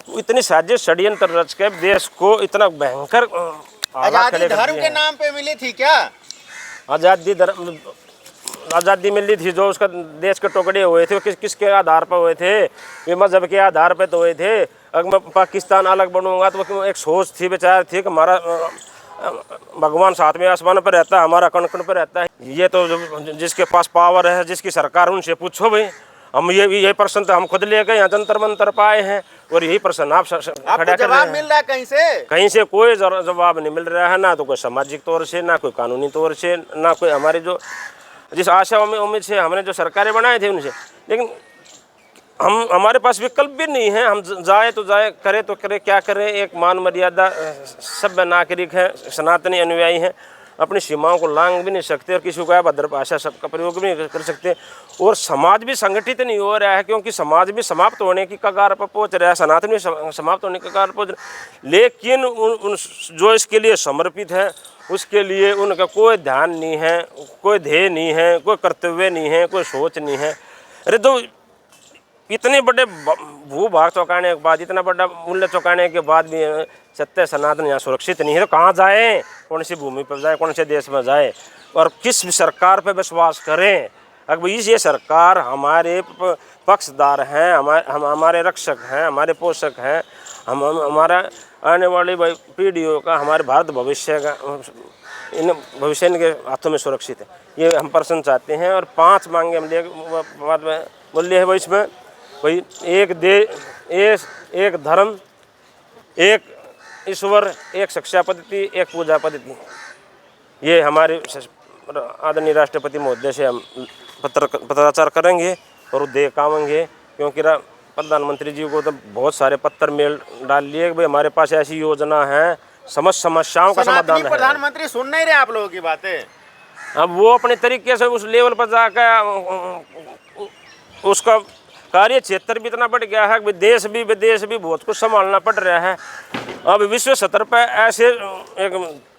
इतनी साजिश षड्यंत्र रच के देश को इतना भयंकर आजादी धर्म के नाम पे मिली थी क्या? आज़ादी मिली थी, जो उसका देश के टुकड़े हुए थे वो किसके आधार पर हुए थे? वे मजहब के आधार पर तो हुए थे। अगर मैं पाकिस्तान अलग बनूंगा तो वो एक सोच थी, विचार थी कि हमारा भगवान साथ में आसमान पर रहता है, हमारा कण कण पर रहता है। ये तो जिसके पास पावर है, जिसकी सरकार, उनसे पूछो भाई। हम ये प्रश्न तो हम खुद ले गए, यहाँ जंतर मंतर पाए हैं और यही प्रश्न आप खड़ा कर रहे हैं। मिल रहा है कहीं से? कहीं से कोई जवाब नहीं मिल रहा है, ना तो कोई सामाजिक तौर से, ना कोई कानूनी तौर से, ना कोई हमारी जो जिस आशा उम्मीद से हमने जो सरकारें बनाए थे उनसे। लेकिन हमारे पास विकल्प भी नहीं है। हम जाए तो जाए, करे तो करे, क्या करें? एक मान मर्यादा सभ्य नागरिक है, सनातनी अनुयायी हैं, अपनी सीमाओं को लांघ भी नहीं सकते और किसी को अभद्र भाषा सबका प्रयोग भी नहीं कर सकते। और समाज भी संगठित नहीं हो रहा है, क्योंकि समाज भी समाप्त होने की कगार पर पहुंच रहा है, सनातन भी समाप्त होने की कगार पर पहुंच रहा है। लेकिन उन जो इसके लिए समर्पित है उसके लिए उनका कोई ध्यान नहीं है, कोई ध्येय नहीं है, कोई कर्तव्य नहीं है, कोई सोच नहीं है। अरे तो इतने बड़े भूभाग चौंकाने के बाद, इतना बड़ा मूल्य चौंकाने के बाद भी सत्य सनातन यहाँ सुरक्षित नहीं है, तो कहाँ जाएं? कौन सी भूमि पर जाए, कौन से देश में जाए और किस सरकार पर विश्वास करें? अगर ये सरकार हमारे पक्षदार हैं, हमारे रक्षक हैं, हमारे पोषक हैं, हमारा आने वाली पीढ़ियों का, हमारे भारत भविष्य का, इन भविष्य इनके हाथों में सुरक्षित है, ये हम प्रश्न चाहते हैं। और 5 मांगे हम बाद में बोलिए है भाई, इसमें भाई एक देश, एक धर्म, एक ईश्वर, एक शिक्षा पद्धति, एक पूजा पद्धति। ये हमारे आदरणीय राष्ट्रपति महोदय से हम पत्राचार करेंगे और दे कामेंगे, क्योंकि प्रधानमंत्री जी को तो बहुत सारे पत्र मेल डाल लिए कि भाई हमारे पास ऐसी योजना है, समस्याओं का समाधान है। प्रधानमंत्री सुन नहीं रहे आप लोगों की बातें। अब वो अपने तरीके से उस लेवल पर जाकर उसका कार्य क्षेत्र भी इतना बढ़ गया है कि देश भी विदेश भी बहुत कुछ संभालना पड़ रहा है। अब विश्व स्तर पर ऐसे एक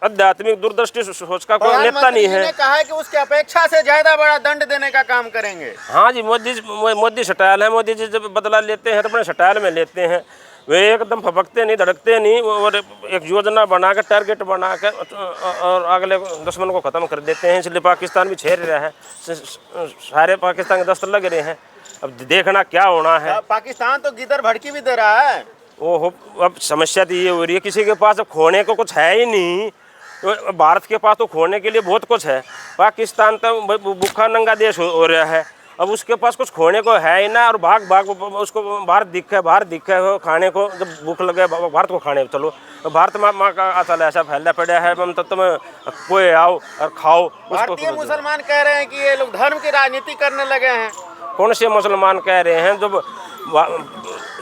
आध्यात्मिक दूरदृष्टि सोच का कोई नेता नहीं है। कहा है कि उसकी अपेक्षा से ज्यादा बड़ा दंड देने का काम करेंगे। हाँ जी, मोदी स्टाइल है। मोदी जी जब बदला लेते हैं तो अपने स्टाइल में लेते हैं। वे एकदम फपकते नहीं, धड़कते नहीं और एक योजना बनाकर, टारगेट बनाकर और अगले दुश्मन को ख़त्म कर देते हैं। इसलिए पाकिस्तान भी छेड़ रहा है, सारे पाकिस्तान के दस्तक लग रहे हैं। अब देखना क्या होना है। पाकिस्तान तो गिदर भड़की भी दे रहा है। ओहो, अब समस्या तो ये हो रही है, किसी के पास अब खोने को कुछ है ही नहीं। तो भारत के पास तो खोने के लिए बहुत कुछ है। पाकिस्तान तो भूखा नंगा देश हो रहा है, अब उसके पास कुछ खोने को है ही ना। और भाग उसको भारत दिखे हो खाने को, जब भूख लगे भारत को खाने चलो। भारत माँ का असल ऐसा फैला पड़ा है, हम तो तुम्हें कोई आओ और खाओ। भारतीय मुसलमान कह रहे हैं कि ये लोग धर्म की राजनीति करने लगे हैं। कौन से मुसलमान कह रहे हैं? जो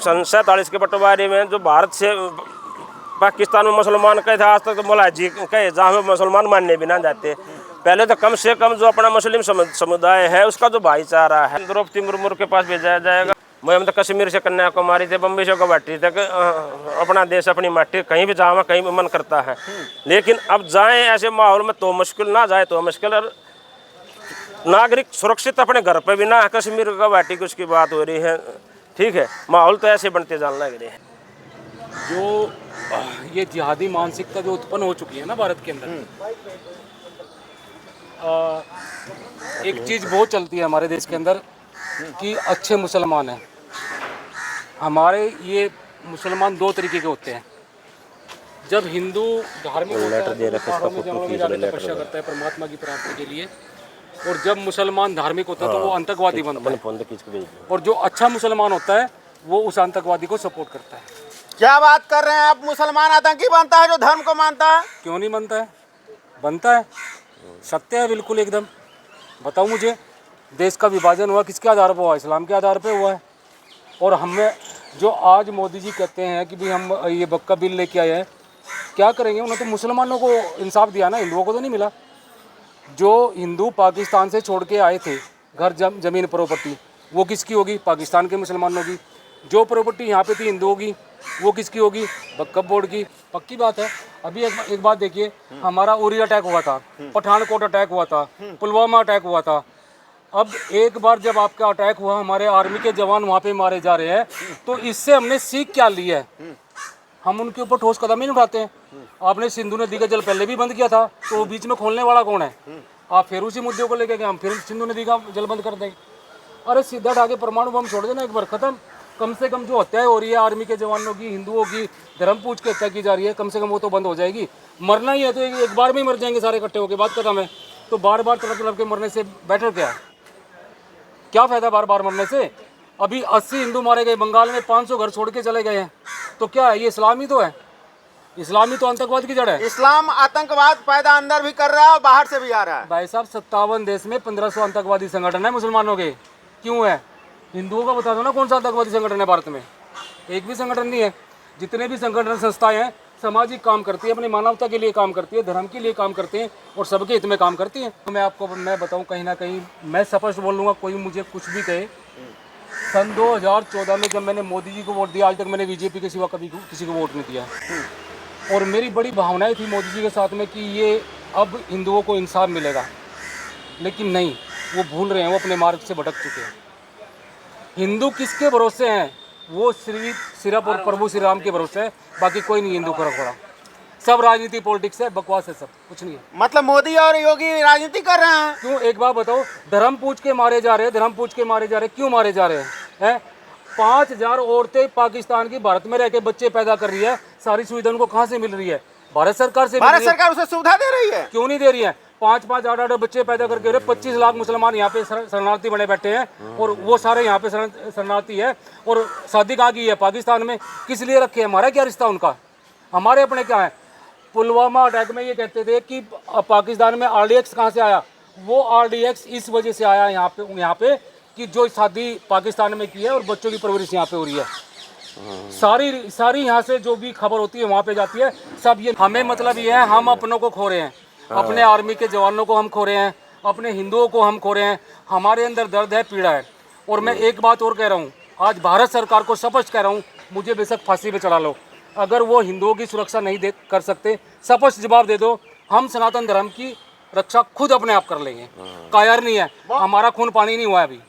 47 के बंटवारे में जो भारत से पाकिस्तान में मुसलमान कहे थे, आज तक तो मौला जी कहे जहाँ पे मुसलमान मानने भी ना जाते। पहले तो कम से कम जो अपना मुस्लिम समुदाय है उसका जो भाईचारा है, द्रौपदी मुर्मू के पास भेजा जाएगा। मैं हम तो कश्मीर से कन्याकुमारी से बम्बई से गुवाहाटी तक अपना देश, अपनी माटी, कहीं भी जावा कहीं भी मन करता है। लेकिन अब जाएं ऐसे माहौल में तो मुश्किल, ना जाए तो मुश्किल। और नागरिक सुरक्षित अपने घर पे भी ना, कश्मीर गुवाहाटी की उसकी बात हो रही है। ठीक है, माहौल तो ऐसे बनते जाने लग रहे हैं। जो ये जिहादी मानसिकता जो उत्पन्न हो चुकी है ना भारत के अंदर, एक चीज़ बहुत चलती है हमारे देश के अंदर कि अच्छे मुसलमान हैं। हमारे ये मुसलमान 2 तरीके के होते हैं। जब हिंदू धार्मिक होता है तो तपस्या करता है परमात्मा की प्राप्ति के लिए, और जब मुसलमान धार्मिक होता है तो वो आतंकवादी बनता है। और जो अच्छा मुसलमान होता है वो उस आतंकवादी को सपोर्ट करता है। क्या बात कर रहे हैं आप? मुसलमान आतंकी बनता है जो धर्म को मानता है? क्यों नहीं बनता है? बनता है, सत्य है बिल्कुल एकदम। बताओ मुझे, देश का विभाजन हुआ किसके आधार पर हुआ? इस्लाम के आधार पर हुआ है। और हमें जो आज मोदी जी कहते हैं कि भाई हम ये बक्का बिल लेके आए हैं, क्या करेंगे? उन्होंने तो मुसलमानों को इंसाफ दिया ना, हिंदुओं को तो नहीं मिला। जो हिंदू पाकिस्तान से छोड़ के आए थे घर, ज़मीन, प्रॉपर्टी, वो किसकी होगी? पाकिस्तान के मुसलमानों की। जो प्रॉपर्टी यहाँ पे थी हिंदुओं की, वो किसकी होगी? वक्फ बोर्ड की। पक्की बात है। अभी एक बात देखिए, हमारा उरी अटैक हुआ था, पठानकोट अटैक हुआ था, पुलवामा अटैक हुआ था, अब एक बार जब आपका अटैक हुआ, हमारे आर्मी के जवान वहाँ पे मारे जा रहे हैं, तो इससे हमने सीख क्या ली है? हम उनके ऊपर ठोस कदम ही नहीं उठाते हैं। आपने सिंधु नदी का जल पहले भी बंद किया था, तो वो बीच में खोलने वाला कौन है? आप फिर उसी मुद्दे को लेके गए, हम फिर सिंधु नदी का जल बंद कर देंगे। अरे सीधा ढाके परमाणु बम छोड़ देना, एक बार खत्म। कम से कम जो हत्याएं हो रही है आर्मी के जवानों की, हिंदुओं की, धर्म पूछ के हत्या की जा रही है, कम से कम वो तो बंद हो जाएगी। मरना ही है तो एक बार में ही मर जाएंगे सारे इकट्ठे होकर, बात खत्म है। तो बार बार तड़प के मरने से बेटर क्या है? क्या फायदा बार बार मरने से? अभी 80 हिंदू मारे गए, बंगाल में 500 घर छोड़ के चले गए हैं, तो क्या है? ये इस्लाम ही तो है, इस्लाम ही तो आतंकवाद की जड़ है। इस्लाम आतंकवाद पैदा अंदर भी कर रहा है और बाहर से भी आ रहा है। भाई साहब 57 देश में 1500 आतंकवादी संगठन है मुसलमानों के, क्यों है? हिंदुओं का बता दो ना कौन सा आतंकवादी संगठन है भारत में? एक भी संगठन नहीं है। जितने भी संगठन संस्थाएं हैं सामाजिक काम करती है, अपनी मानवता के लिए काम करती है, धर्म के लिए काम करते हैं और सबके हित में काम करती हैं। तो मैं बताऊं, कहीं ना कहीं मैं स्पष्ट बोल लूँगा, कोई मुझे कुछ भी कहे, सन 2014 में जब मैंने मोदी जी को वोट दिया, आज तक मैंने बीजेपी के सिवा कभी किसी को वोट नहीं दिया। और मेरी बड़ी भावनाएं थी मोदी जी के साथ में कि ये अब हिंदुओं को इंसाफ मिलेगा, लेकिन नहीं, वो भूल रहे हैं, वो अपने मार्ग से भटक चुके हैं। हिंदू किसके भरोसे हैं? वो सिर्फ और प्रभु श्री राम के भरोसे है, बाकी कोई नहीं हिंदू को रखा। सब राजनीति पॉलिटिक्स है, बकवास है, सब कुछ नहीं है। मतलब मोदी और योगी राजनीति कर रहे हैं। क्यों? एक बात बताओ, धर्म पूछ के मारे जा रहे हैं, धर्म पूछ के मारे जा रहे हैं, क्यों मारे जा रहे हैं? 5000 औरतें पाकिस्तान की भारत में रह के बच्चे पैदा कर रही है, सारी सुविधा उनको कहाँ से मिल रही है? भारत सरकार से। भारत सरकार उसे सुविधा दे रही है। क्यों नहीं दे रही है? 5-5, 8-8 बच्चे पैदा करके 25 लाख मुसलमान यहाँ पे शरणार्थी बने बैठे हैं, और वो सारे यहाँ पे शरणार्थी है, और शादी कहाँ की है? पाकिस्तान में। किस लिए रखे हैं? हमारा क्या रिश्ता उनका? हमारे अपने क्या है? पुलवामा अटैक में ये कहते थे कि पाकिस्तान में RDX कहाँ से आया? वो RDX इस वजह से आया यहाँ पे कि जो शादी पाकिस्तान में की है और बच्चों की परवरिश यहाँ पे हो रही है। सारी यहाँ से जो भी खबर होती है वहाँ पे जाती है सब। ये हमें मतलब ये है, हम अपनों को खो रहे हैं, अपने आर्मी के जवानों को हम खो रहे हैं, अपने हिंदुओं को हम खो रहे हैं। हमारे अंदर दर्द है, पीड़ा है। और मैं एक बात और कह रहा हूँ, आज भारत सरकार को स्पष्ट कह रहा हूँ, मुझे बेशक फांसी पे चढ़ा लो, अगर वो हिंदुओं की सुरक्षा नहीं कर सकते, स्पष्ट जवाब दे दो, हम सनातन धर्म की रक्षा खुद अपने आप कर लेंगे। कायर नहीं है, हमारा खून पानी नहीं हुआ है अभी।